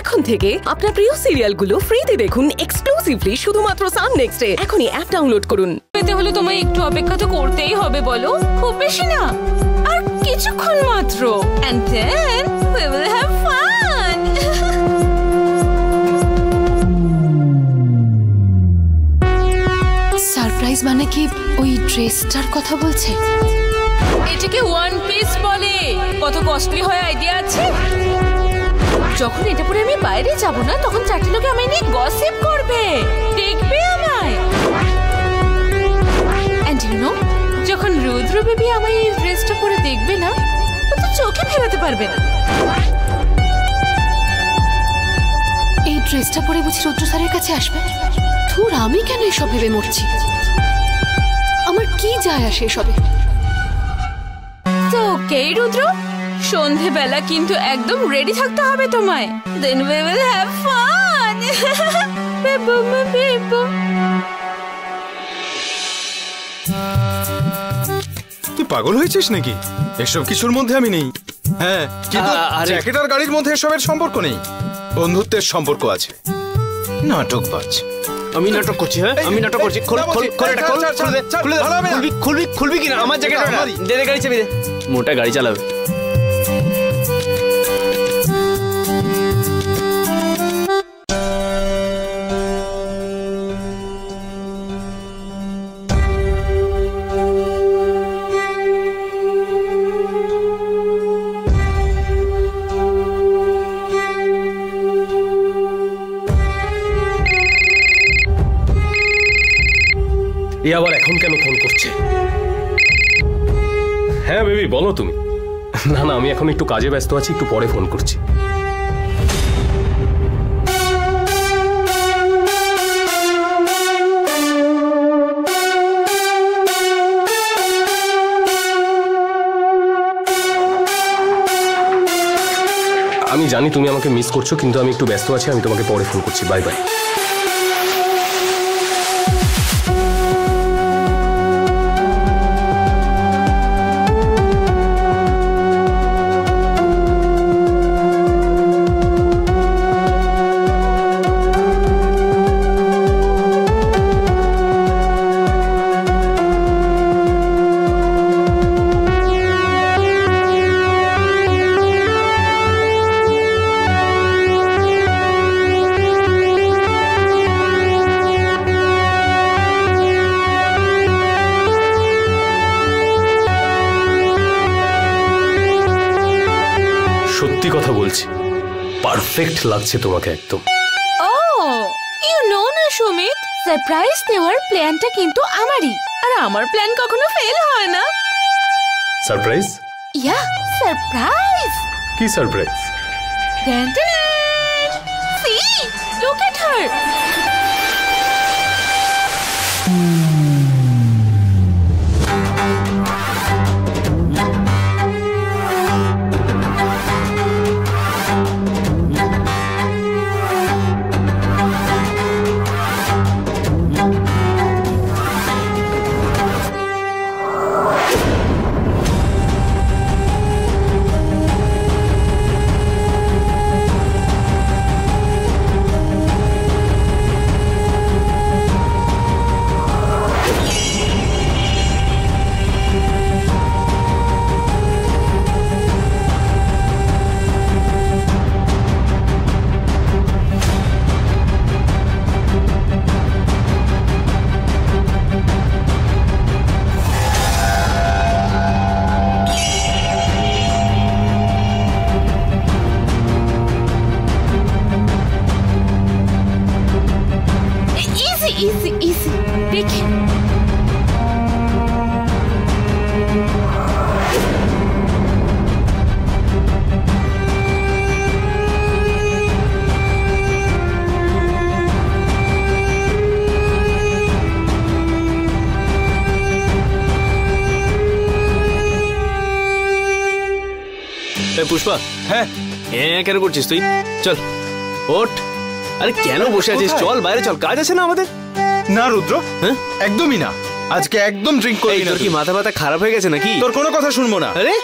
এখন থেকে আপনার প্রিয় সিরিয়ালগুলো ফ্রিতে দেখুন এক্সক্লুসিভলি শুধুমাত্র সান নেক্সটে। এখনই অ্যাপ ডাউনলোড করুন। পেতে হলে তোমায় একটু অপেক্ষা তো করতেই হবে বলো, খুব বেশি না, আর কিছুক্ষণ মাত্র, and then we will have fun. Surprise মানে কি ওই ড্রেসটার কথা বলছে? এটাকে ওয়ান পিস বলে। কত কস্টলি হয় আইডিয়া আছে? যখন এটা পরে আমি বাইরে যাব না, তখন চারটি লোকে আমায় নিয়ে গসিপ করবে, দেখবে আমায়। এন্ড ইউ নো, যখন রুদ্র বেবি আমায় এই ড্রেসটা পরে দেখবে না, ও তো চোখে ফেরাতে পারবে না। এই ড্রেসটা পরে বুঝি রুদ্র স্যারের কাছে আসবে? ধুর, আমি কেন এসব ভেবে মরছি? আমার কি যায় আসে এসবে? তো ওকে রুদ্র, সন্ধেবেলা কিন্তু একদম রেডি থাকতে হবে তোমায়। Then we will have fun. বেবো মা বেবো। তুই পাগল হয়েছিস নাকি? এসব কিছুর মধ্যে আমি নেই। হ্যাঁ, কিন্তু জ্যাকেট আর গাড়ির মধ্যে এসবের সম্পর্ক নেই, বন্ধুত্বের সম্পর্ক আছে। নাটকবাজ। আমি নাটক করছি? হ্যাঁ, আমি নাটক করছি। খুলবি কিনা আমার জ্যাকেট? দে দে, গাড়ি চাবি দে। মোটা গাড়ি চালাবে। এ আবার এখন কেন ফোন করছে? হ্যাঁ বেবি বলো তুমি। না না, আমি এখন একটু কাজে ব্যস্ত আছি, একটু পরে ফোন করছি। আমি জানি তুমি আমাকে মিস করছো, কিন্তু আমি একটু ব্যস্ত আছি, আমি তোমাকে পরে ফোন করছি। Bye bye. সত্যি কথা বলছি, পারফেক্ট লাগছে তোমাকে একদম। ও ইউ নো না সুমিত, সারপ্রাইজ দেওয়ার প্ল্যানটা কিন্তু আমারই, আর আমার প্ল্যান কখনো ফেল হয় না। সারপ্রাইজ? Yeah, surprise. কি surprise? See, look at her. Easy, দেখে। পুষ্পা, হ্যাঁ কেন করছিস তুই? চল ওঠ। আরে কেন বসে আছিস? চল বাইরে চল, কাজ আছে না আমাদের। না রুদ্র, একদমই না। আজকে একদম ড্রিঙ্ক করবি না। তোর কি মাথা ব্যথা খারাপ হয়ে গেছে নাকি? তোর কোনো কথা শুনবো না। আরে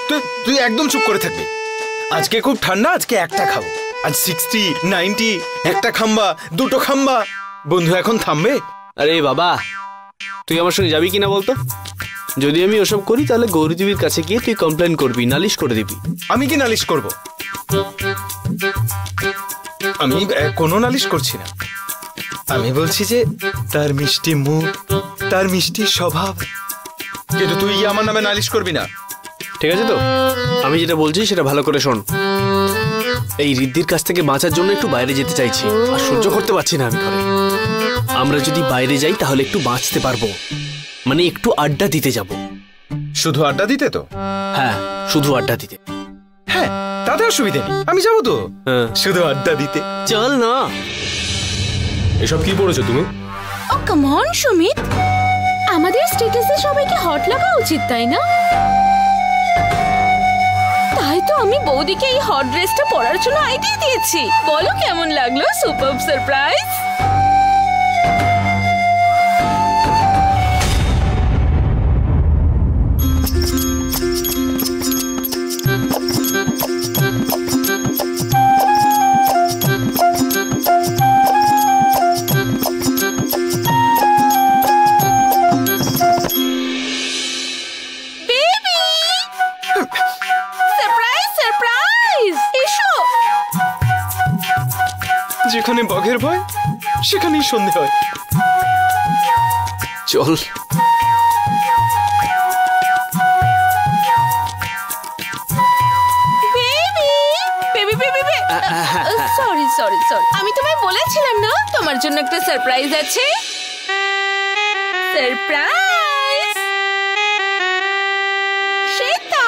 তুই একদম চুপ করে থাকবি। আজকে খুব ঠান্ডা, আজকে একটা খাবো। আজ 60, 90, একটা খাম্বা, দুটো খাম্বা। বন্ধু এখন থামবে? আরে বাবা, তুই আমার সঙ্গে যাবি কিনা বলতো? যদি আমি ওসব করি তাহলে গৌরীদেবীর কাছে গিয়ে তুই কমপ্লেন করবি, নালিশ করে দিবি। আমি কি নালিশ করব? আমি কোনো নালিশ করছি না। আমি বলছি যে তার মিষ্টি মুখ, তার মিষ্টি স্বভাব, কিন্তু তুই আমার নামে নালিশ করবি না। ঠিক আছে তো? আমি যেটা বলছি সেটা ভালো করে শোন। এই ঋদ্ধির কাছ থেকে বাঁচার জন্য একটু বাইরে যেতে চাইছি, আর সহ্য করতে পারছি না আমি ঘরে। আমরা যদি বাইরে যাই তাহলে একটু বাঁচতে পারবো, মানে একটু আড্ডা দিতে যাব। শুধু আড্ডা দিতে তো? হ্যাঁ, শুধু আড্ডা দিতে। হ্যাঁ, তাতে অসুবিধে নেই, আমি যাবো তো। শুধু আড্ডা দিতে চল না। এসব কি পড়েছো তুমি? ও কাম অন সুমিত, আমাদের স্ট্যাটাসে সবাইকে হট লাগা উচিত, তাই না? তাই তো আমি বৌদিকে এই হট ড্রেসটা পরার জন্য আইডিয়া দিয়েছি। বলো কেমন লাগলো? সুপারব সারপ্রাইজ। যেখানে বঘের ভয় সেখানেই সন্ধে হয়। চল। সরি সরি সরি, আমি তোমায় বলেছিলাম না তোমার জন্য একটা সারপ্রাইজ আছে। সারপ্রাইজ শ্বেতা।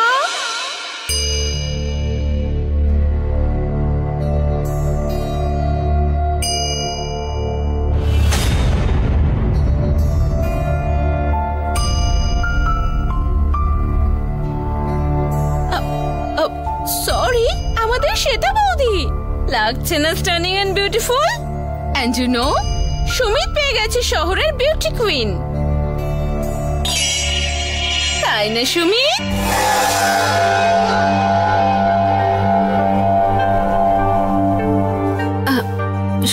সরি, আমাদের শ্বেতা বৌদি লাগছে না stunning and beautiful? And you know, Sumit পেয়ে গেছে শহরের বিউটি কুইন, তাই না সুমিত?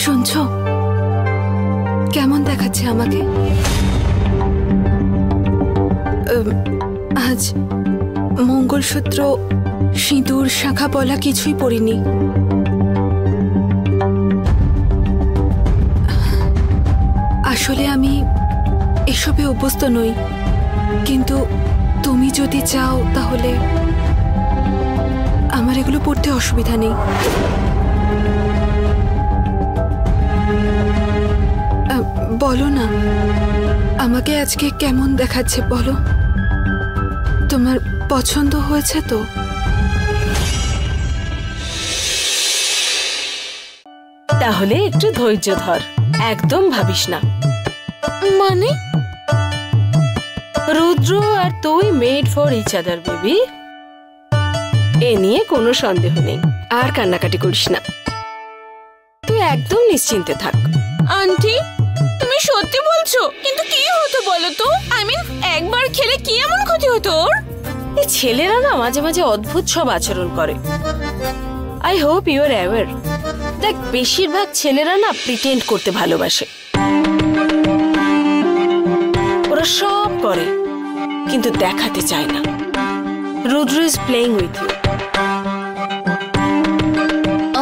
শুনছো কেমন দেখাচ্ছে আমাকে? আজ মঙ্গলসূত্র, সিঁদুর, শাখা পলা কিছুই পরিনি। আসলে আমি এসবে অভ্যস্ত নই, কিন্তু তুমি যদি চাও তাহলে আমার এগুলো পড়তে অসুবিধা নেই। বলো না, আমাকে আজকে কেমন দেখাচ্ছে বলো? তোমার পছন্দ হয়েছে তো? তাহলে একটু ধৈর্য ধর, একদম ভাবিস না। মানে রুদ্র আর তুই made for each other baby, এ নিয়ে কোনো সন্দেহ নেই। আর কান্নাকাটি করিস না, তুই একদম নিশ্চিন্তে থাক। আন্টি, তুমি সত্যি বলছো? কিন্তু কি হতো বলো তো? আই মিন, একবার খেলে কি এমন ক্ষতি হতো ওর? এই ছেলেরা না মাঝে মাঝে অদ্ভুত সব আচরণ করে। I hope you are aware. দেখ, বেশিরভাগ ছেলেরা না প্রিটেন্ড করতে ভালোবাসে। ওরা সব করে কিন্তু দেখাতে চায় না। Rudra is playing with you.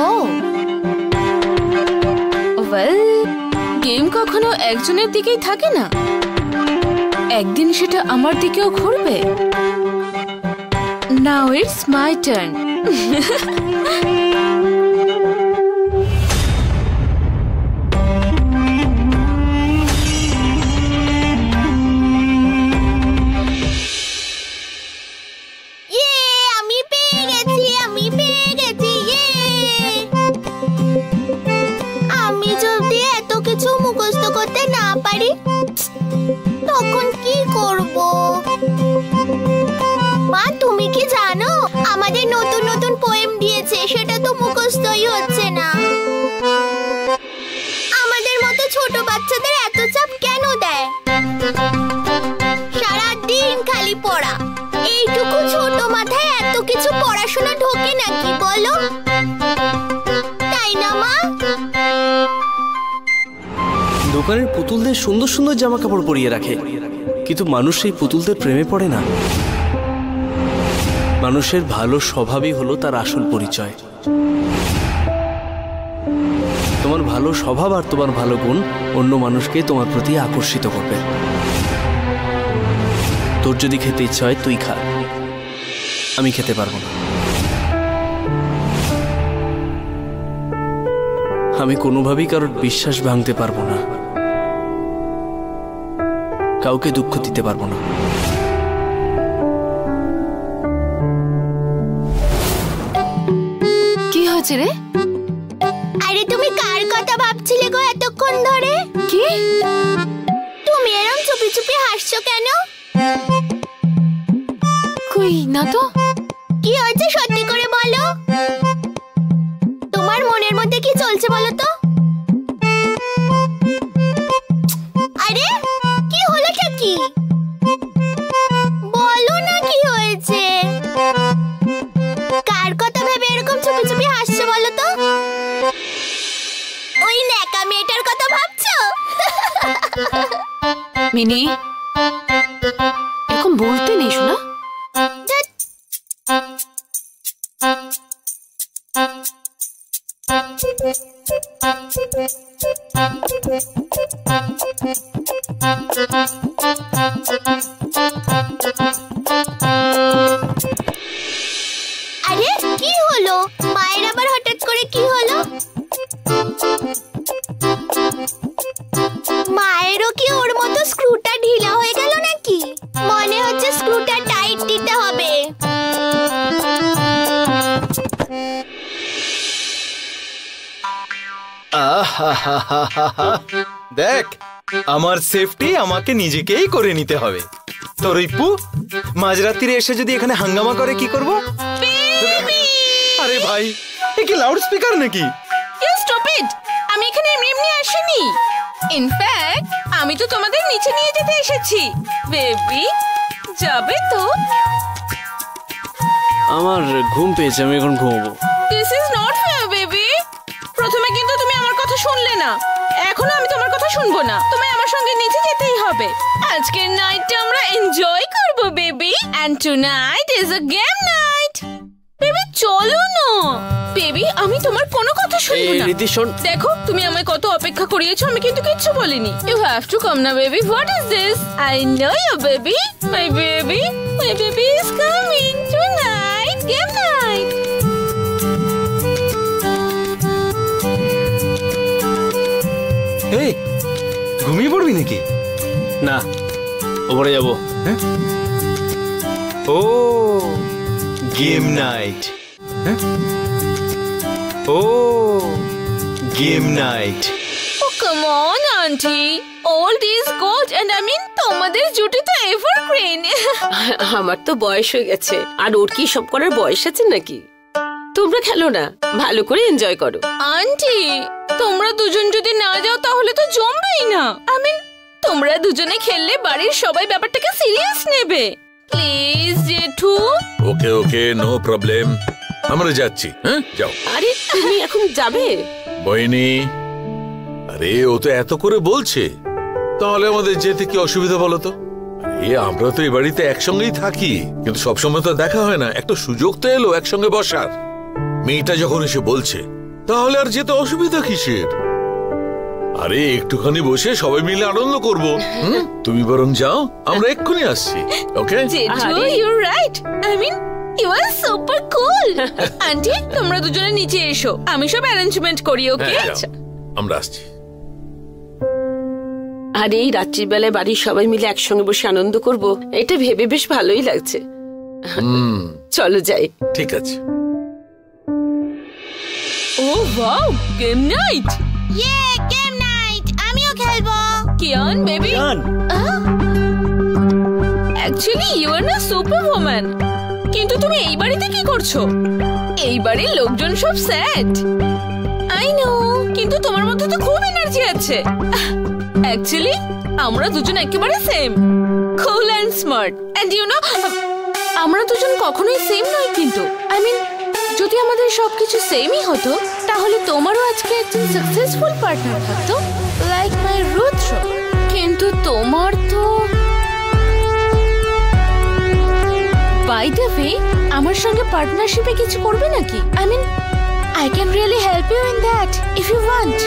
Oh well, game কখনো একজনের দিকেই থাকে না, একদিন সেটা আমার দিকেও ঘুরবে। Now it's my turn. তখন কি করব? মা, তুমি কি জানো আমাদের নতুন নতুন পোয়েম দিয়েছে, সেটা দোকানের পুতুলদের সুন্দর সুন্দর জামা কাপড় পরিয়ে রাখে, কিন্তু মানুষ সেই পুতুলদের প্রেমে পড়ে না। মানুষের ভালো স্বভাবই হলো তার আসল পরিচয়। তোমার ভালো স্বভাব আর তোমার ভালো গুণ অন্য মানুষকে তোমার প্রতি আকর্ষিত করবে। তোর যদি খেতে ইচ্ছা হয় তুই খা, আমি খেতে পারবো না। আমি কোনোভাবেই কারোর বিশ্বাস ভাঙতে পারবো না, কাউকে দুঃখ দিতে পারবো না। কি হয়েছে রে? আরে তুমি কার কথা ভাবছিলে গো এতক্ষণ ধরে? কি তুমি এরকম চুপি চুপি হাসছো কেন? কই না তো। কি হয়েছে সত্যি করে বলো। তোমার মনের মধ্যে কি চলছে বলো তো? আরে কি হলোটা কি? বলো না কি হয়েছে। কার কথা ভেবে এরকম চুপি চুপি হাসছো বলো তো? ওই ন্যাকা মেয়েটার কথা ভাবছো? মিনি, এরকম বলতে নেই শোনা। আরে কি হলো? মায়ের আবার হঠাৎ করে কি হলো? মায়েরও কি ওর মতো স্ক্রুটা ঢিলা হয়ে গেল নাকি? মনে হচ্ছে স্ক্রুটা টাইট দিতে হবে। দেখ, আমার সেফটি আমাকে নিজেকেই করে নিতে হবে। তোর ওই পু মাঝরাত্রিরে এসে যদি এখানে হাঙ্গামা করে কি করব? আরে ভাই, এ কি লাউড স্পিকার নাকি? You stupid! আমি এখানে এমনি এমনি আসিনি। ইনফ্যাক্ট আমি তো তোমাদের নিচে নিয়ে যেতে এসেছি। বেবি, যাবে তো? আমার ঘুম পেয়েছে, আমি এখন ঘুমাবো। This is not fair baby. প্রথমে কিন্তু তুমি আমার কথা শুনলে না, এখনো আমি তোমার কথা শুনবো না। তোমায় আমার সঙ্গে নিচে যেতেই হবে। আজকের নাইটটা আমরা এনজয় করব baby, and tonight is a game night. Baby চলো না। বেবি, আমি তোমার কোনো কথা শুনবো না। রীতি শোন, দেখো তুমি আমায় কত অপেক্ষা করিয়েছো, আমি কিন্তু কিচ্ছু বলিনি। ইউ হ্যাভ টু কাম না baby. What is this? I know you baby. My baby is coming tonight, game night. এই ঘুমিয়ে পড়বি নাকি? না, ওপরে যাবো। Oh game night. Oh game night. Oh come on aunty, old is gold, and I mean তোমাদের জুটি তো এভারগ্রিন। আমার তো বয়স হয়ে গেছে, আর ওর কি সব করার বয়স আছে নাকি? তোমরা খেলো না, ভালো করে এনজয় করো। আন্টি, তোমরা দুজন যদি না যাও তাহলে তো জমবেই না। আই মিন তোমরা দুজনে খেললে বাড়ির সবাই ব্যাপারটাকে সিরিয়াস নেবে। প্লিজ জেঠু। ওকে ওকে, নো প্রবলেম, আমরা যাচ্ছি। হ্যাঁ যাও। আরে তুমি এখন যাবে? বইনি, আরে ও তো এত করে বলছে, তাহলে আমাদের যেতে কি অসুবিধা বলো তো? আরে আমরা তো এই বাড়িতে একসঙ্গেই থাকি, কিন্তু সবসময় তো দেখা হয় না। একটা সুযোগ তো এলো একসঙ্গে বসার। মেয়েটা যখন এসে বলছে, তাহলে আর যেতে অসুবিধা কিসের? আরে একটুখানি বসে সবাই মিলে আনন্দ করব। তুমি বরং যাও, আমরা এক্ষুনি আসছি। ওকে জেঠু, you right. I mean you are super cool. Aunty, তোমরা দুজনে নিচে এসো, আমি সব অ্যারেঞ্জমেন্ট করি। ওকে, আমরা আসছি। আর এই রাত্রিবেলায় বাড়ির সবাই মিলে একসঙ্গে বসে আনন্দ করব, এটা ভেবে বেশ ভালোই লাগছে। চলো যাই। ঠিক আছে। ও wow, game night. Yay, game night, আমিও খেলবো। Kiyan baby, actually you are না সুপার ওম্যান, কিন্তু তুমি এই বাড়িতে কি করছো? এই বাড়ির লোকজন সব স্যাড। আই নো, কিন্তু তোমার মধ্যে তো খুব এনার্জি আছে। অ্যাকচুয়ালি আমরা দুজন একেবারে same, cool and smart. And you know, আমরা দুজন কখনোই সেম নই কিন্তু। আই মিন যদি আমাদের সবকিছু সেমই হতো, তাহলে তোমারও আজকে একজন সাকসেসফুল পার্টনার থাকতো। লাইক মাই রুদ্র, কিন্তু তোমার তো বাই দ্য ওয়ে আমার সঙ্গে পার্টনারশিপে কিছু করবে নাকি? I mean I can really help you in that if you want.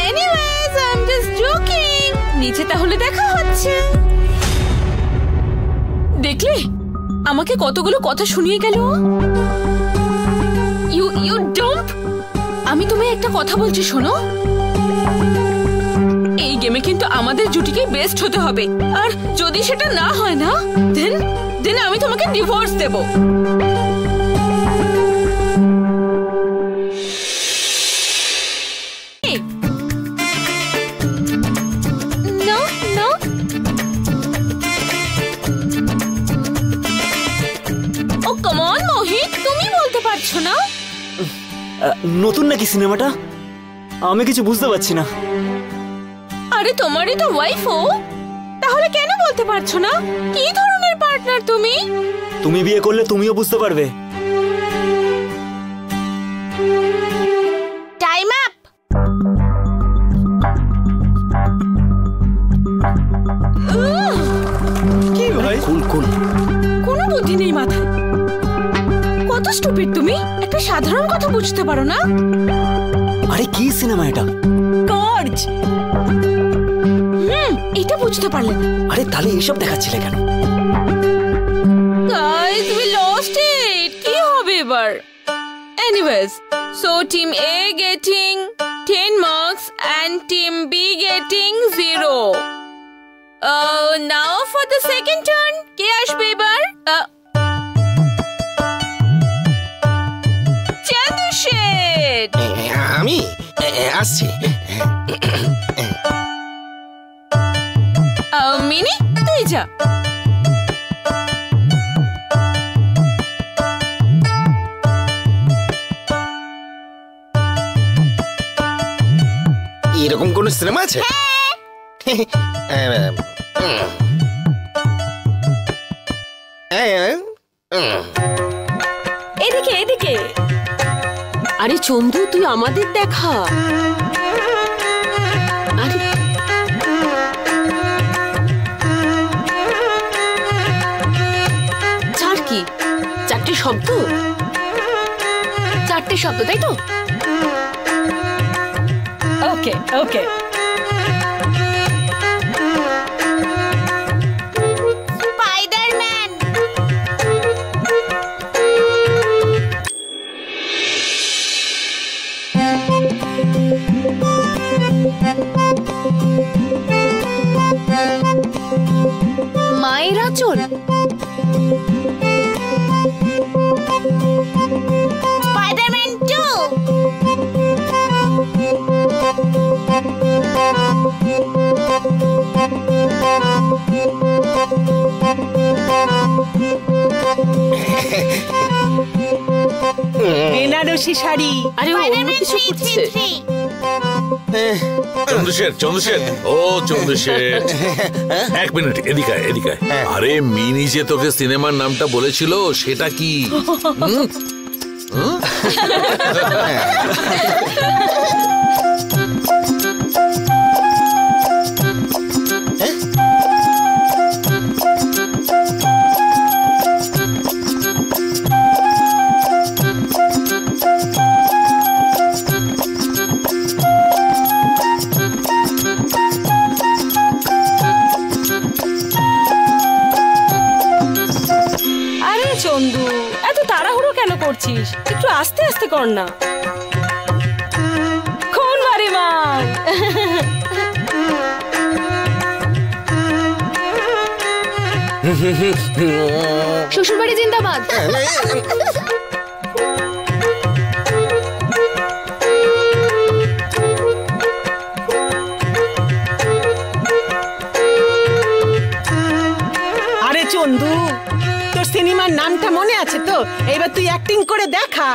Anyways, I'm just joking. নিচে তাহলে দেখা হচ্ছে। দেখলে আমাকে কতগুলো কথা শুনিয়ে গেল। You dump. আমি তোমায় একটা কথা বলছি শোনো। এই গেমে কিন্তু আমাদের জুটিকে বেস্ট হতে হবে, আর যদি সেটা না হয় না দেন আমি তোমাকে ডিভোর্স দেব। নতুন নাকি সিনেমাটা? আমি কিছু বুঝতে পারছি না। আরে তোমারই তো ওয়াইফ ও, তাহলে কেন বলতে পারছো না? কি ধরনের পার্টনার তুমি? তুমি বিয়ে করলে তুমিও বুঝতে পারবে। Time up. কি ভাই? কুল কোনো বুদ্ধি নেই মাথায়। কত স্টুপিড তুমি, একটা সাধারণ কথা বুঝতে পারো না? আরে কি সিনেমা এটা? কর্জ। এটা বুঝতে পারলে না? আরে তাহলে এইসব দেখাচ্ছিলে কেন? Guys we lost it. কি হবে এবার? Anyways, so team A getting 10 marks and team B getting 0. Now for the second turn. কে আসবে এবার? চন্দ্রশেখর। আমি আসছি। মিনি তুই যা। এরকম কোন সিনেমা আছে? এদিকে এদিকে। আরে চন্দু, তুই আমাদের দেখা। আরে চার কি? চারটে শব্দ? চারটে শব্দ, তাই তো? ওকে ওকে। স্পাইডারম্যান। মায়ের আঁচল। স্পাইডারম্যান 2। বেনারসি শাড়ি। আরে অন্য কিছু করছে। চন্দ্রশেখর, ও চন্দ্রশেখর, এক মিনিট, এদিকে এদিকে। আরে মিনি যে তোকে সিনেমার নামটা বলেছিল সেটা কি? চন্দু, এত তাড়াহুড়ো কেন করছিস? একটু আস্তে আস্তে কর না। কোন বারে মার? শ্বশুরবাড়ি জিন্দাবাদ। আরে চন্দু, তোর সিনেমার নামটা মনে আছে তো? এবার তুই অ্যাক্টিং করে দেখা।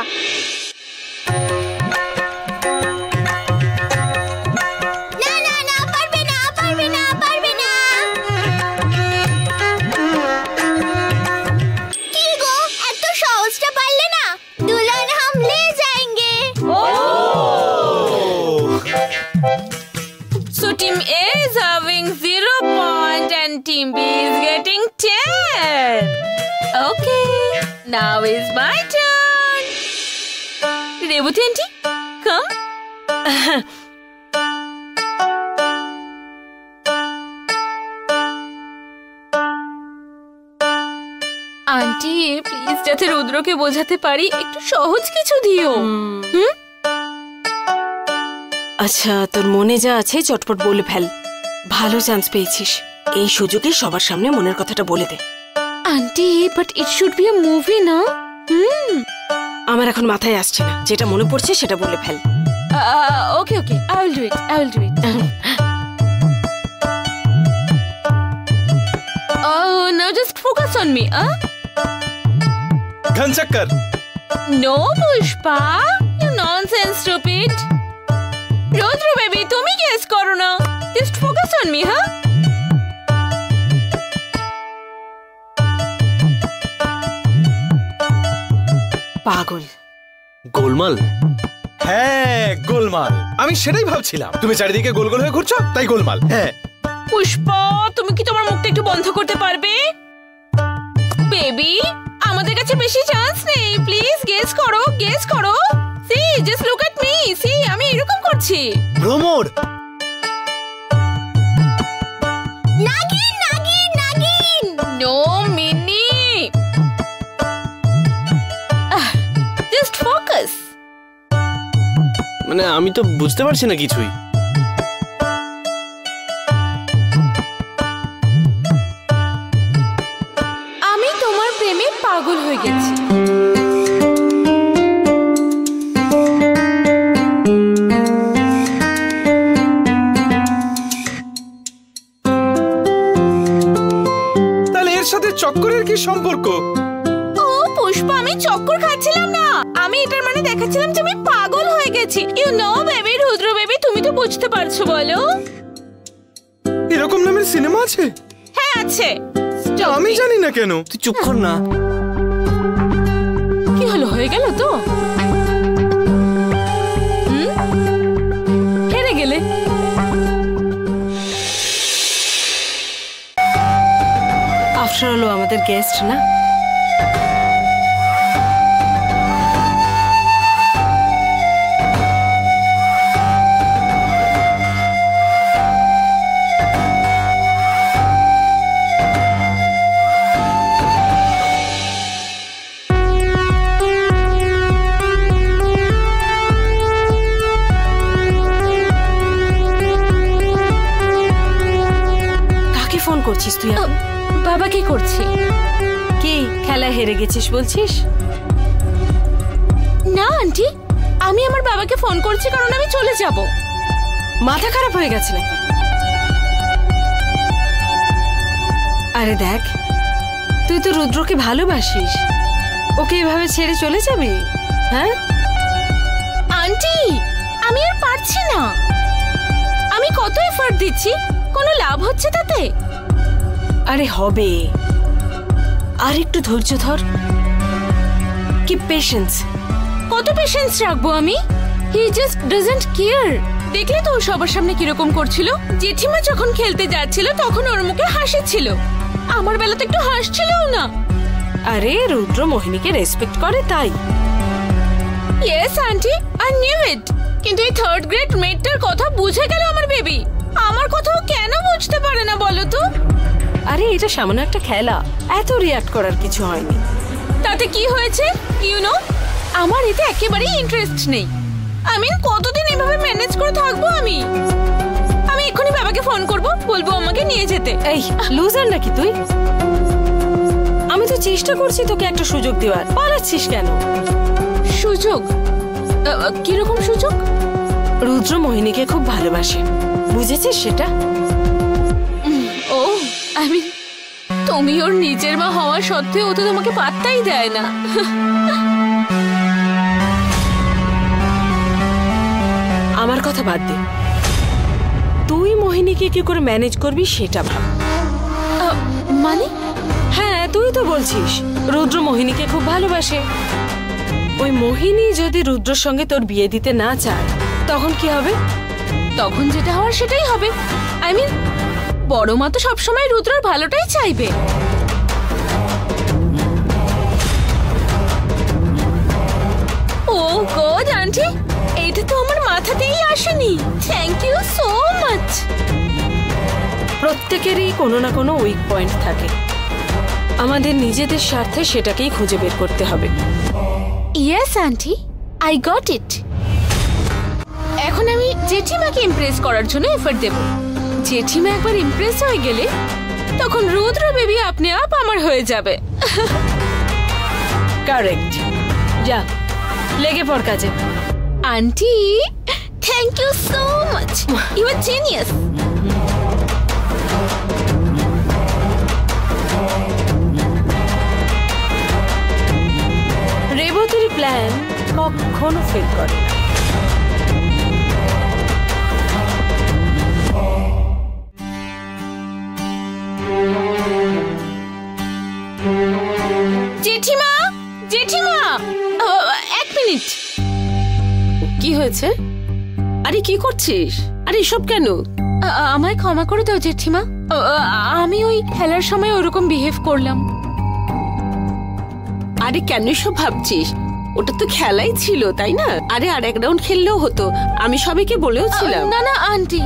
রূপবতী আন্টি কাম। আন্টি প্লিজ, যাতে রুদ্রকে বোঝাতে পারি, একটু সহজ কিছু দিও। আচ্ছা, তোর মনে যা আছে চটপট বলে ফেল। ভালো চান্স পেয়েছিস, এই সুযোগে সবার সামনে মনের কথাটা বলে দে। Aunty but it should be a movie না? আমার এখন মাথায় আসছে না, যেটা মনে পড়ছে সেটা বলে ফেল। Okay okay, I will do it, I will do it. Now just focus on me. ঘন চক্কর। No Pushpa, you nonsense stupid. Rudra baby, তুমি গেস করো না, জাস্ট ফোকাস অন মি। হ্যাঁ, পাগল। গোলমাল? হ্যাঁ গোলমাল, আমি সেটাই ভাবছিলাম। তুমি চারিদিকে গোল গোল হয়ে ঘুরছো, তাই গোলমাল। হ্যাঁ পুষ্পা, তুমি কি তোমার মুখটা একটু বন্ধ করতে পারবে? বেবি, আমাদের কাছে বেশি চান্স নেই, প্লিজ গেস করো, গেস করো। See, just look at me, see আমি এরকম করছি। ভ্রমর। নাগিন নাগিন নাগিন। No Mini, just focus. মানে আমি তো বুঝতে পারছি না কিছুই। আমি তোমার প্রেমে পাগল হয়ে গেছি। তাহলে এর সাথে চক্করের কি সম্পর্ক? ও পুষ্পা, আমি চক্কর খাচ্ছিলাম না, আমি এটার মানে দেখাচ্ছিলাম যে আমি পাগল হয়ে গেছি। You know baby, Rudra baby, তুমি তো বুঝতে পারছো, বলো। এরকম নামের সিনেমা আছে? হ্যাঁ আছে। আমি জানি না কেন। তুই চুপ কর না। কি হলো, হয়ে গেল তো? হেরে গেলে। আফটার অল আমাদের গেস্ট না। কাকে ফোন করছিস তুই? বাবা কি করছি? কি খেলা হেরে গেছিস বলছিস? না আন্টি, আমি আমার বাবাকে ফোন করছি কারণ আমি চলে যাব। মাথা খারাপ হয়ে গেছে নাকি? আরে দেখ, তুই তো রুদ্রকে ভালোবাসিস, ওকে এভাবে ছেড়ে চলে যাবি? হ্যাঁ আন্টি, আমি আর পারছি না। আমি কত এফর্ট দিচ্ছি, কোনো লাভ হচ্ছে তাতে? আরে হবে, আর একটু ধৈর্য ধর, কি পেশেন্স। কত পেশেন্স রাখবো আমি? He just doesn't care. দেখলে তো সবার সামনে কিরকম করছিল। জেঠিমা যখন খেলতে যাচ্ছিল তখন ওর মুখে হাসি ছিল, আমার বেলাতে একটু হাসছিলও না। আরে রুদ্র মোহিনীকে রেসপেক্ট করে তাই। Yes aunty, I knew it. কিন্তু এই থার্ড গ্রেড মেটটার কথা বুঝে গেল আমার বেবি। আমার কথাও কেন বুঝতে পারে না বলো তো? আরে এটা সামান্য একটা খেলা, এত রিঅ্যাক্ট করার কিছু হয়নি। তাতে কি হয়েছে? ইউ নো, আমার এতে একেবারেই ইন্টারেস্ট নেই। আমি কতদিন এভাবে ম্যানেজ করে থাকবো? আমি এক্ষুনি বাবাকে ফোন করব, বলবো আমাকে নিয়ে যেতে। এই লুজার নাকি তুই? আমি তো চেষ্টা করছি তোকে একটা সুযোগ দেওয়ার, পালাচ্ছিস কেন? সুযোগ? কিরকম সুযোগ? রুদ্র মোহিনীকে খুব ভালোবাসে, বুঝেছিস সেটা? ও আমি, তুমি ওর নিজের মা হওয়া সত্ত্বেও ও তো তোমাকে পাত্তাই দেয় না। আমার কথা বাদ দে, তুই মোহিনীকে কি করে ম্যানেজ করবি সেটা ভাব। মানে? হ্যাঁ তুই তো বলছিস রুদ্র মোহিনীকে খুব ভালোবাসে। ওই মোহিনী যদি রুদ্রর সঙ্গে তোর বিয়ে দিতে না চায় তখন কি হবে? তখন যেটা হওয়ার সেটাই হবে। আই মিন, বড় মা তো সবসময় রুদ্রর ভালোটাই চাইবে। ও গড আন্টি, এটা তো আমার মাথাতেই আসেনি। Thank you so much. প্রত্যেকেরই কোনো না কোনো উইক পয়েন্ট থাকে, আমাদের নিজেদের স্বার্থে সেটাকেই খুঁজে বের করতে হবে। Yes aunty, I got it. এখন আমি জেঠিমাকে ইমপ্রেস করার জন্য এফর্ট দেব। জেঠিমা একবার ইমপ্রেস হয়ে গেলে তখন রুদ্র বেবি আপনি আপ আমার হয়ে যাবে। কারেক্ট, যা লেগে পড় কাজে। Aunty thank you so much, you are genius. রেবতীর প্ল্যান কখনো ফেল করে না। জেঠিমা, জেঠিমা, এক মিনিট। কি হয়েছে? আরে কি করছিস? আরে এসব কেন? আমায় ক্ষমা করে দাও জেঠিমা, আমি ওই খেলার সময় ওরকম বিহেভ করলাম। আরে কেন এসব ভাবছিস? ওটা তো খেলাই ছিল, তাই না? আরে আর এক রাউন্ড খেললেও হতো, আমি সবাইকে বলেও ছিলাম। না না আন্টি,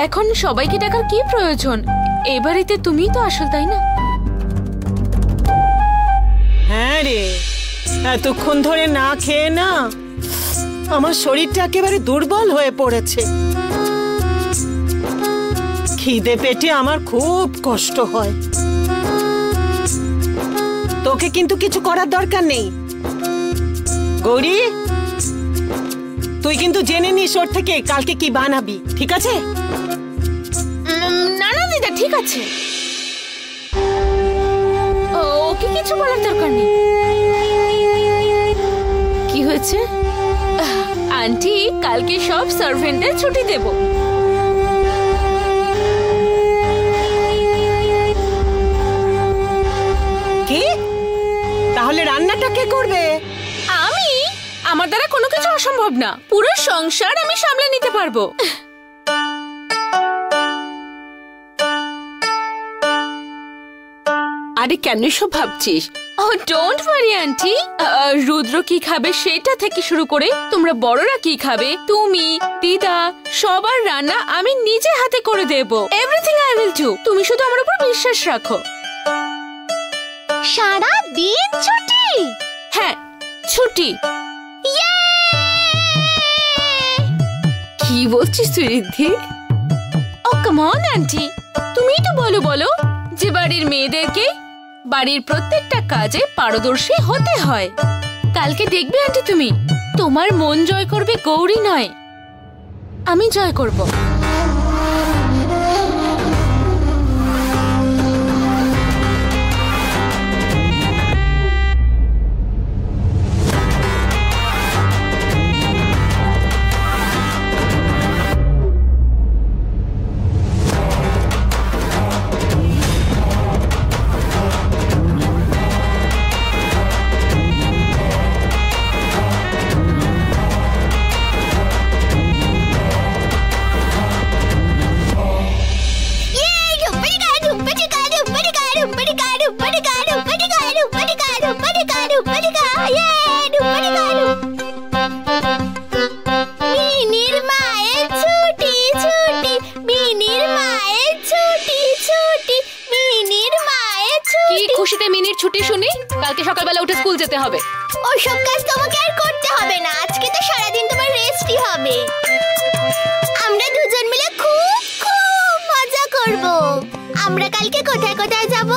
এখন সবাইকে ডাকার কি প্রয়োজন? এই বাড়িতে তুমিই তো আসল, তাই না? হ্যাঁ রে, এতক্ষণ ধরে না খেয়ে না আমার শরীরটা একেবারে দুর্বল হয়ে পড়েছে। খিদে পেটে আমার খুব কষ্ট হয়। তোকে কিন্তু কিছু করার দরকার নেই গৌরী, তুই কিন্তু জেনে নিস ওর থেকে কালকে কি বানাবি, ঠিক আছে? না না দিদা, ঠিক আছে, ওকে কিছু বলার দরকার নেই। কি হয়েছে? আন্টি কালকে সব সার্ভেন্টদের ছুটি দেব। কি? তাহলে রান্নাটা কে করবে? আমি? আমার দ্বারা কোনো কিছু অসম্ভব না, পুরো সংসার আমি সামলে নিতে পারবো। আরে কেন এসব ভাবছিস? ডোন্ট ওয়ারি আন্টি, রুদ্র কি খাবে সেটা থেকে শুরু করে তোমরা বড়রা কি খাবে, তুমি দিদা সবার রান্না আমি নিজে হাতে করে দেব। Everything I will do. তুমি শুধু আমার উপর বিশ্বাস রাখো। সারা দিন ছুটি? হ্যাঁ ছুটি। কি বলছিস তুই রিদ্ধি? ও কাম অন আন্টি, তুমিই তো বলো বলো যে বাড়ির মেয়েদেরকে বাড়ির প্রত্যেকটা কাজে পারদর্শী হতে হয়। কালকে দেখবে আন্টি, তুমি তোমার মন জয় করবে গৌরী নয়, আমি জয় করব। খুশিতে মিনির ছুটি শুনি, কালকে সকালবেলা উঠে স্কুল যেতে হবে। ওসব কাজ তোমাকে আর করতে হবে না, আজকে তো সারাদিন তোমার রেস্টই হবে। আমরা দুজন মিলে খুব খুব মজা করব। আমরা কালকে কোথায় কোথায় যাব?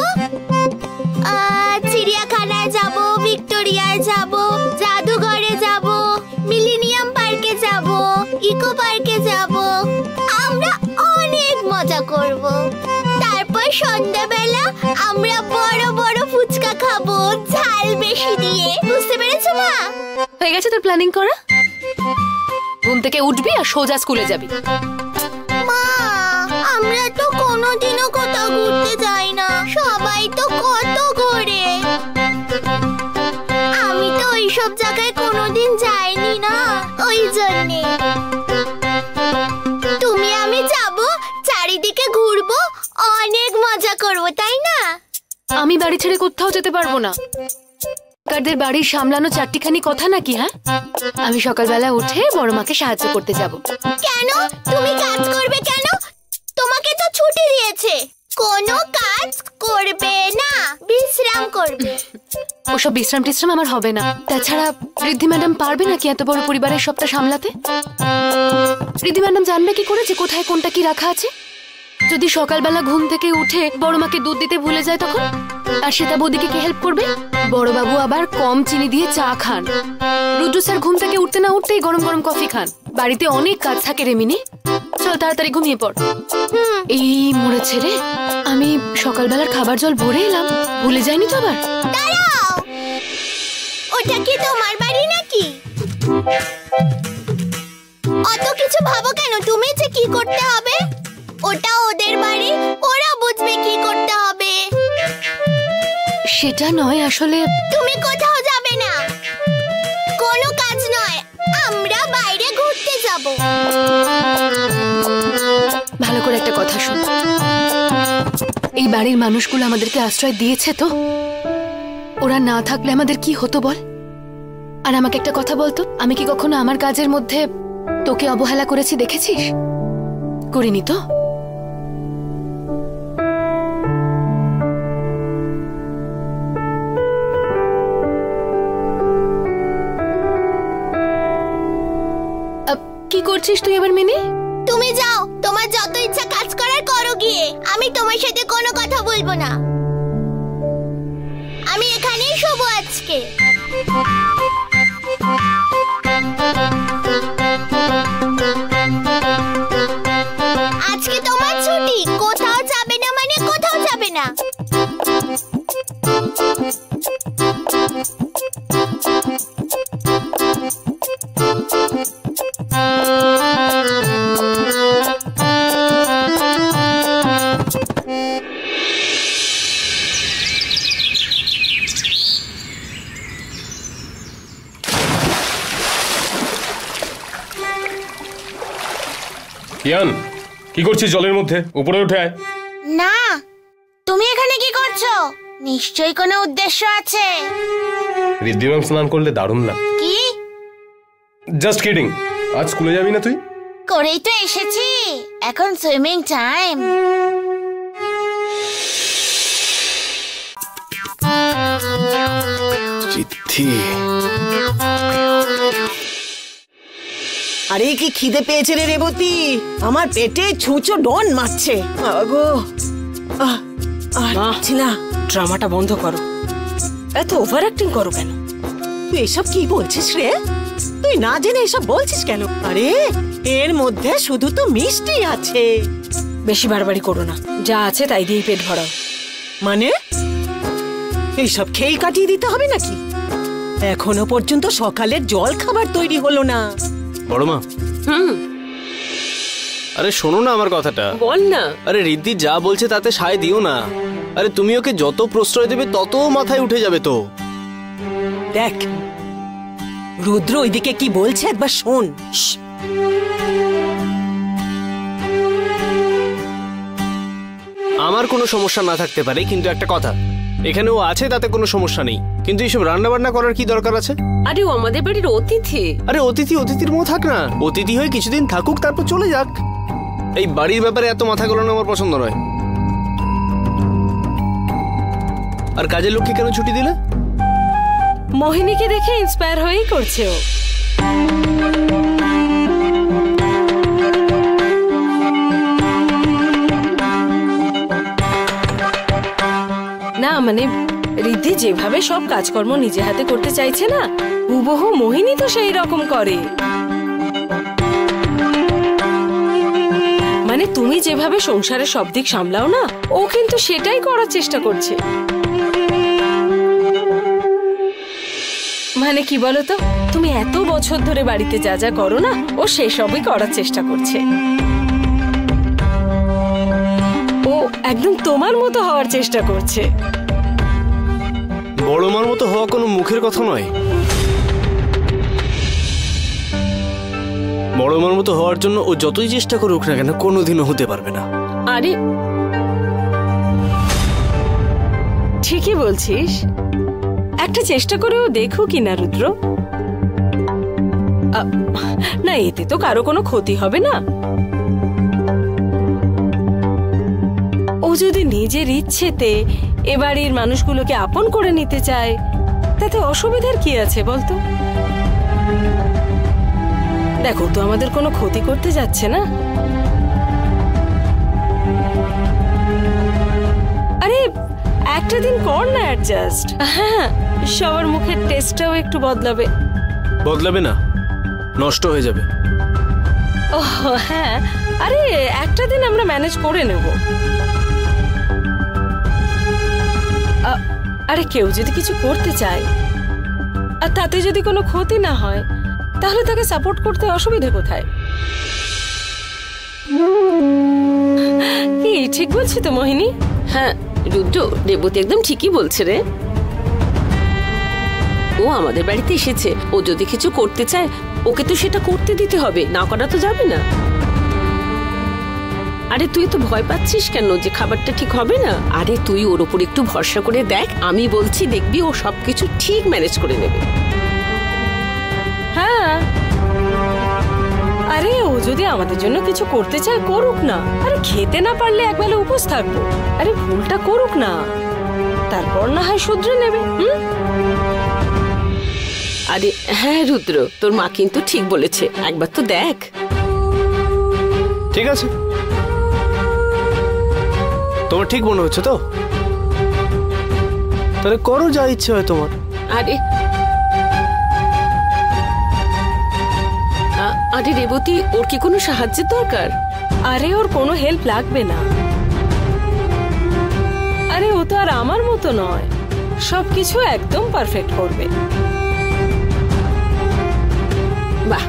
চিড়িয়াখানায় যাব, ভিক্টোরিয়ায় যাব, জাদুঘরে যাব, মিলেনিয়াম পার্কে যাব, ইকো পার্কে যাব। আমরা অনেক মজা করব। তারপর সন্ধ্যাবেলা আমরা বড় বড় ফুচকা খাবো, ঝাল বেশি দিয়ে। বুঝতে পেরেছো মা? হয়ে গেছে তোর প্ল্যানিং করা? ঘুম থেকে উঠবি আর সোজা স্কুলে যাবি। মা, আমরা তো কোনোদিনও কোথাও ঘুরতে যাই না, সবাই তো কত ঘোরে। আমি তো ওইসব জায়গায় কোনোদিন যাইনি না, ওই জন্যে। তুমি আমি যাব, চারিদিকে ঘুরবো, অনেক মজা করবো, তাই না? আমি বাড়ি ছেড়ে কোথাও যেতে পারবো না। কারদের বাড়ি সামলানো চারটিখানি কথা নাকি? হ্যাঁ, আমি সকালবেলা উঠে বড় মাকে সাহায্য করতে যাব। কেন তুমি কাজ করবে কেন? তোমাকে তো ছুটি দিয়েছে। কোনো কাজ করবে না, বিশ্রাম করবে। ওসব বিশ্রাম টিশ্রাম আমার হবে না। তাছাড়া ঋদ্ধি ম্যাডাম পারবে নাকি এত বড় পরিবারের সবটা সামলাতে? ঋদ্ধি ম্যাডাম জানবে কি করে যে কোথায় কোনটা কি রাখা আছে? যদি সকালবেলা ঘুম থেকে উঠে বড় মাকে দুধ দিতে ভুলে যায় তখন? আর শ্বেতা বৌদিকে কে হেল্প করবে? বড় বাবু আবার কম চিনি দিয়ে চা খান। রুদ্র স্যার ঘুম থেকে উঠতে না উঠতেই গরম গরম কফি খান। বাড়িতে অনেক কাজ থাকে রে মিনি, চল তাড়াতাড়ি ঘুমিয়ে পড়। এই মরেছে রে, আমি সকালবেলার খাবার জল ভরে এলাম, ভুলে যাইনি তো আবার? দাঁড়াও, ওটা কি তোমার বাড়ি নাকি? অত কিছু ভাবো কেন তুমি যে কি করতে হবে? ওটা ওদের বাড়ি, ওরা বুঝবে কি করতে হবে। সেটা নয়, আসলে তুমি কোথাও যাবে না, কোনো কাজ নয়, আমরা বাইরে ঘুরতে যাব। ভালো করে একটা কথা শোন, এই বাড়ির মানুষগুলো আমাদেরকে আশ্রয় দিয়েছে তো, ওরা না থাকলে আমাদের কি হতো বল? আর আমাকে একটা কথা বলতো, আমি কি কখনো আমার কাজের মধ্যে তোকে অবহেলা করেছি দেখেছিস? করিনি তো? কি করছিস তুই এবার মিনি? তুমি যাও, তোমার যত ইচ্ছা কাজ করার করো গিয়ে, আমি তোমার সাথে কোনো কথা বলবো না। আমি এখানেই শোবো আজকে। আজকে তোমার ছুটি, কোথাও যাবে না মানে কোথাও যাবে না। ইয়ান, কি করছিস জলের মধ্যে? উপরে উঠে আয়। না, তুমি এখানে কি করছো? নিশ্চয়ই কোনো উদ্দেশ্য আছে। ঋদ্ধি ম্যাম স্নান করলে দারুণ লাগে। কি? Just kidding. আজ স্কুলে যাবি না তুই? করেই তো এসেছি, এখন সুইমিং টাইম। ঋদ্ধি, আরে কি খিদে পেয়েছে রে রেবতী, আমার পেটে ছুঁচো ডন মারছে। আগো না, ড্রামাটা বন্ধ করো, এত ওভার অ্যাক্টিং করো কেন? তুই এসব কি বলছিস রে? তুই না জেনে এসব বলছিস কেন? আরে এর মধ্যে শুধু তো মিষ্টি আছে। বেশি বাড়াবাড়ি করো না, যা আছে তাই দিয়েই পেট ভরাও। মানে এইসব খেয়ে কাটিয়ে দিতে হবে নাকি? এখনো পর্যন্ত সকালের জল খাবার তৈরি হলো না। বড় মা, আরে শোনো না আমার কথাটা। বল না। আরে ঋদ্ধি যা বলছে তাতে সায় দিও না। আরে তুমি ওকে যত প্রশ্রয় দেবে তত মাথায় উঠে যাবে তো। দেখ রুদ্র ওইদিকে কি বলছে একবার শোন। আমার কোনো সমস্যা না থাকতে পারে, কিন্তু একটা কথা, এখানে ও আছে তাতে কোনো সমস্যা নেই, কিন্তু এইসব রান্না বান্না করার কি দরকার আছে? আরে ও আমাদের বাড়ির অতিথি। আরে অতিথি অতিথির মতো থাক না, অতিথি হয়ে কিছুদিন থাকুক তারপর চলে যাক। এই বাড়ির ব্যাপারে এত মাথা গলানো আমার পছন্দ নয়। আর কাজের লোককে কেন ছুটি দিলে? মোহিনীকে দেখে ইন্সপায়ার হয়েই করছে ও। না মানে ঋদ্ধি যেভাবে সব কাজকর্ম নিজে হাতে করতে চাইছে না, হুবহু মোহিনী তো সেই রকম করে। মানে তুমি যেভাবে সংসারের সব দিক সামলাও না, ও কিন্তু সেটাই করার চেষ্টা করছে। মানে কি বলতো, তুমি এত বছর ধরে বাড়িতে যা যা করো না, ও সেসবই করার চেষ্টা করছে। ও একদম তোমার মতো হওয়ার চেষ্টা করছে। বড় মার মতো হওয়া কোনো মুখের কথা নয়। বড় মার মতো হওয়ার জন্য ও যতই চেষ্টা করুক না কেন কোনোদিনও হতে পারবে না। আরে ঠিকই বলছিস, একটা চেষ্টা করেও দেখো কি না রুদ্র। না, এতে তো কারো কোনো ক্ষতি হবে না। ও যদি নিজের ইচ্ছেতে এ বাড়ির মানুষগুলোকে আপন করে নিতে চায়, তাতে অসুবিধার কি আছে বলতো? দেখো, তো আমাদের কোনো ক্ষতি করতে যাচ্ছে না। আরে একটা দিন কর না অ্যাডজাস্ট। হ্যাঁ, সবার মুখের টেস্টটাও একটু বদলাবে। বদলাবে না, নষ্ট হয়ে যাবে। ও হ্যাঁ, আরে একটা দিন আমরা ম্যানেজ করে নেব। আরে কেউ যদি কিছু করতে চায় আর তাতে যদি কোনো ক্ষতি না হয়, তাহলে তাকে সাপোর্ট করতে অসুবিধা কোথায়? কি ঠিক বলছি তো মোহিনী? হ্যাঁ রুদ্র, রেবতী একদম ঠিকই বলছে রে। ও আমাদের বাড়িতে এসেছে, ও যদি কিছু করতে চায় ওকে তো সেটা করতে দিতে হবে, না করা তো যাবে না। আরে তুই তো ভয় পাচ্ছিস কেন যে খাবারটা ঠিক হবে না? আরে তুই ওর উপর একটু ভরসা করে দেখ, আমি বলছি দেখবি ও সবকিছু ঠিক ম্যানেজ করে নেবে। হ্যাঁ, আরে ও যদি আমাদের জন্য কিছু করতে চায় করুক না। আরে খেতে না পারলে একবেলা উপোস থাকবো। আরে ভুলটা করুক না, তারপর না হয় শুধরে নেবে। আরে হ্যাঁ রুদ্র, তোর মা কিন্তু ঠিক বলেছে, একবার তো দেখ। ঠিক আছে, তোমার ঠিক মনে হচ্ছে তো? তাহলে করো যা ইচ্ছে হয় তোমার। আরে আরে রেবতী, ওর কি কোনো সাহায্যের দরকার? আরে ওর কোনো হেল্প লাগবে না। আরে ও তো আর আমার মতো নয়, সবকিছু একদম পারফেক্ট করবে। বাহ,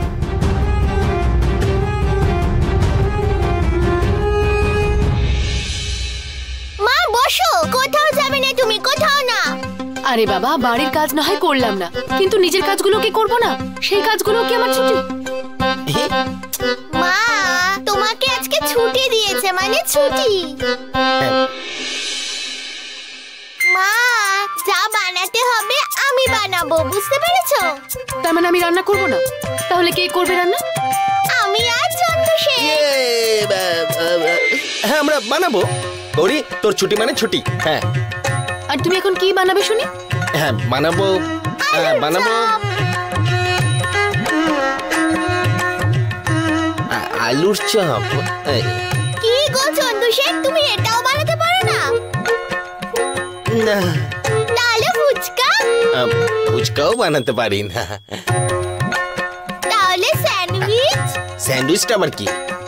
মা বসো, কোথাও যাবে না তুমি, কোথাও না। আরে বাবা, বাড়ির কাজ না হয় করলাম না, কিন্তু নিজের কাজগুলো কি করবো না? সেই কাজগুলো কি আমার ছুটি? মা তোমাকে আজকে ছুটি দিয়েছে, মানে ছুটি। মা যা বানাতে হবে আমি বানাবো, বুঝতে পেরেছো? তার মানে আমি রান্না করবো না? তাহলে কে করবে রান্না? আমি আর চন্দ্রশেখর। হ্যাঁ আমরা বানাবো। গৌরী, তোর ছুটি মানে ছুটি। হ্যাঁ, আর তুমি এখন কি বানাবে শুনি? হ্যাঁ বানাবো, বানাবো আলুর চপ। কি গো চন্দ্রশেখর, তুমি এটাও বানাতে পারো না? না, তাহলে ফুচকা? ফুচকাও বানাতে পারি না। তাহলে স্যান্ডউইচ? স্যান্ডউইচটা আবার কি?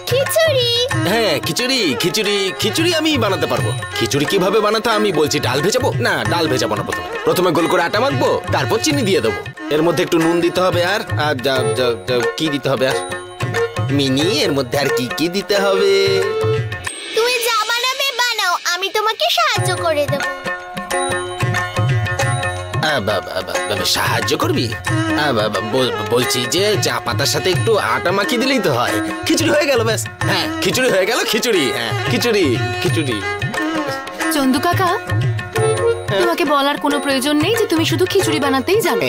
খিচুড়ি? হ্যাঁ খিচুড়ি, খিচুড়ি খিচুড়ি আমি বানাতে পারবো। খিচুড়ি কিভাবে বানাতে আমি বলছি। ডাল ভেজাবো না, ডাল ভেজাবো না। প্রথমে গোল করে আটা মাখবো, তারপর চিনি দিয়ে দেবো। এর মধ্যে একটু নুন দিতে হবে, আর কি দিতে হবে? আর মিনি, এর মধ্যে আর কি কি দিতে হবে? তুমি যা বানাবে বানাও, আমি তোমাকে সাহায্য করে দেবো। সাহায্য করবি? বলছি যে চা পাতার সাথে একটু আটা মাখিয়ে দিলেই তো হয়। খিচুড়ি হয়ে গেল, ব্যাস। হ্যাঁ খিচুড়ি হয়ে গেল, খিচুড়ি। হ্যাঁ খিচুড়ি, খিচুড়ি। চন্দু কাকা, তোমাকে বলার কোনো প্রয়োজন নেই যে তুমি শুধু খিচুড়ি বানাতেই জানো।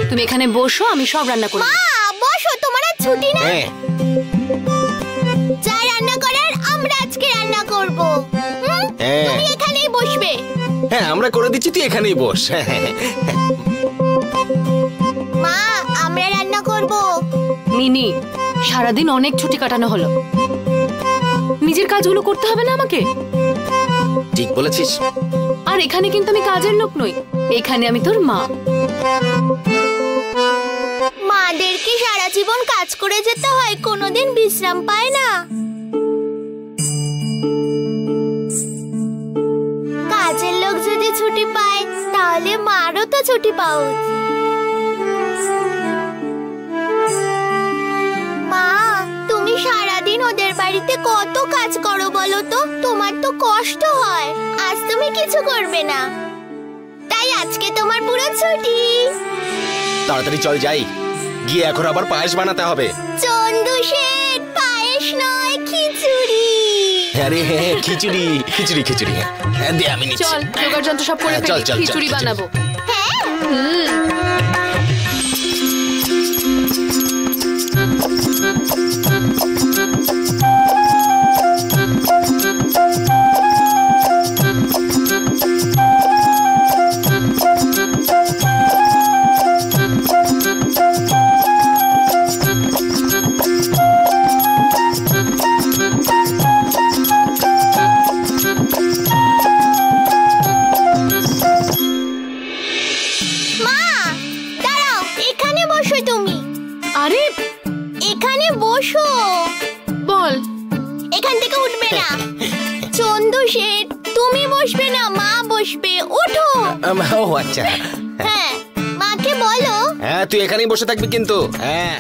তুমি এখানে বসো, আমি সব রান্না করব। মা বসো, তোমার আর ছুটি না। যা রান্না করার আমরা আজকে রান্না করব। তুমি এখানেই বসবে। হ্যাঁ আমরা করে দিচ্ছি, তুই এখানেই বস। মা আমরা রান্না করব। মিনি, সারাদিন অনেক ছুটি কাটানো হলো, নিজের কাজগুলো করতে হবে না আমাকে? ঠিক বলেছিস। আর এখানে কিন্তু আমি কাজের লোক নই, এখানে আমি তোর মা। মাদেরকে সারা জীবন কাজ করে যেতে হয়, কোনোদিন বিশ্রাম পায় না। কাজের লোক যদি ছুটি পায় তাহলে মারও তো ছুটি পাওয়া উচিত। মা তুমি সারাদিন ওদের বাড়িতে কত কাজ করো বলো তো, তোমার তো কষ্ট হয়। আজ তুমি কিছু করবে না, তাই আজকে তোমার পুরো ছুটি। তাড়াতাড়ি চল যাই, গিয়ে এখন আবার পায়েস বানাতে হবে। চন্দুশের পায়েস নয়, খিচুড়ি। আরে হ্যাঁ, খিচুড়ি খিচুড়ি খিচুড়ি। হ্যাঁ দে, আমি নিচ্ছি। চল জোগাড় যন্ত্র সব করে চল, ফেলি, চল, চল, খিচুড়ি খিচুড়ি। বানাবো। মা দাঁড়াও, এখানে বসো তুমি। আরে এখানে বসো। বল। এখান থেকে উঠবে না। চন্দু শেঠ, তুমি বসবে না, মা বসবে। ওঠো। ও আচ্ছা। হ্যাঁ, মাকে বলো। হ্যাঁ, তুই এখানেই বসে থাকবি কিন্তু। হ্যাঁ